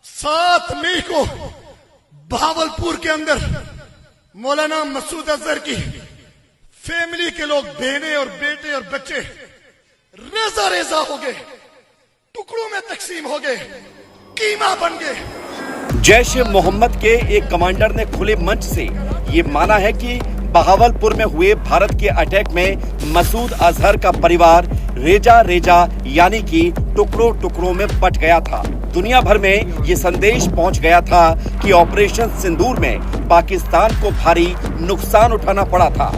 7 मई को बहावलपुर के अंदर मौलाना मसूद अजहर की फैमिली के लोग बहनें और बेटे और बच्चे रेजा रेजा हो गए, टुकड़ों में तकसीम हो गए, कीमा बन गए। जैश ए मोहम्मद के एक कमांडर ने खुले मंच से ये माना है कि बहावलपुर में हुए भारत के अटैक में मसूद अजहर का परिवार रेजा रेजा यानी कि टुकड़ों टुकड़ों में बट गया था। दुनिया भर में ये संदेश पहुंच गया था कि ऑपरेशन सिंदूर में पाकिस्तान को भारी नुकसान उठाना पड़ा था।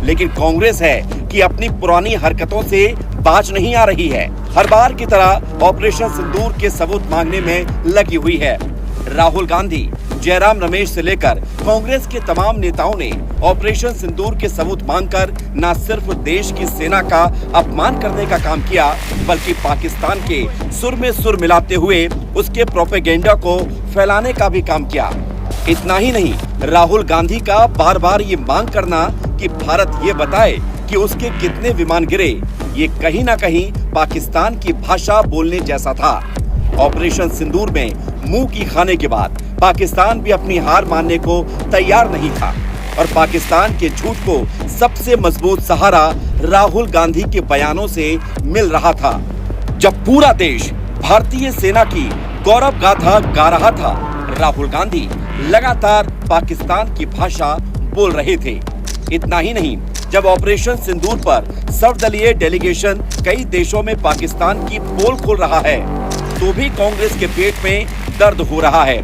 लेकिन कांग्रेस है कि अपनी पुरानी हरकतों से बाज नहीं आ रही है। हर बार की तरह ऑपरेशन सिंदूर के सबूत मांगने में लगी हुई है। राहुल गांधी, जयराम रमेश से लेकर कांग्रेस के तमाम नेताओं ने ऑपरेशन सिंदूर के सबूत मांगकर न सिर्फ देश की सेना का अपमान करने का काम किया, बल्कि पाकिस्तान के सुर में सुर मिलाते हुए उसके प्रोपेगेंडा को फैलाने का भी काम किया। इतना ही नहीं, राहुल गांधी का बार बार ये मांग करना कि भारत ये बताए कि उसके कितने विमान गिरे, ये कहीं ना कहीं पाकिस्तान की भाषा बोलने जैसा था। ऑपरेशन सिंदूर में मुंह की खाने के बाद पाकिस्तान भी अपनी हार मानने को तैयार नहीं था और पाकिस्तान के झूठ को सबसे मजबूत सहारा राहुल गांधी के बयानों से मिल रहा था। जब पूरा देश भारतीय सेना की गौरव गाथा गा रहा था, राहुल गांधी लगातार पाकिस्तान की भाषा बोल रहे थे। इतना ही नहीं, जब ऑपरेशन सिंदूर पर सर्वदलीय डेलीगेशन कई देशों में पाकिस्तान की पोल खोल रहा है, तो भी कांग्रेस के पेट में दर्द हो रहा है।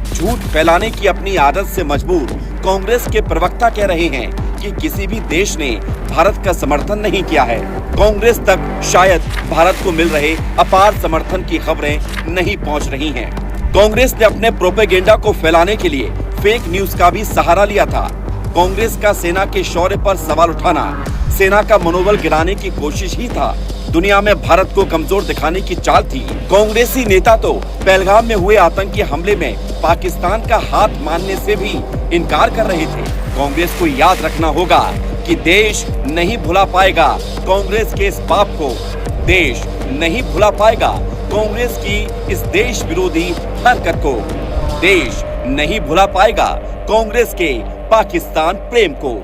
झूठ फैलाने की अपनी आदत से मजबूर कांग्रेस के प्रवक्ता कह रहे हैं कि किसी भी देश ने भारत का समर्थन नहीं किया है। कांग्रेस तक शायद भारत को मिल रहे अपार समर्थन की खबरें नहीं पहुंच रही हैं। कांग्रेस ने अपने प्रोपेगेंडा को फैलाने के लिए फेक न्यूज का भी सहारा लिया था। कांग्रेस का सेना के शौर्य पर सवाल उठाना सेना का मनोबल गिराने की कोशिश ही था। दुनिया में भारत को कमजोर दिखाने की चाल थी। कांग्रेसी नेता तो पहलगाम में हुए आतंकी हमले में पाकिस्तान का हाथ मानने से भी इनकार कर रहे थे। कांग्रेस को याद रखना होगा कि देश नहीं भुला पाएगा कांग्रेस के इस पाप को। देश नहीं भुला पाएगा कांग्रेस की इस देश विरोधी हरकत को। देश नहीं भुला पाएगा कांग्रेस के पाकिस्तान प्रेम को।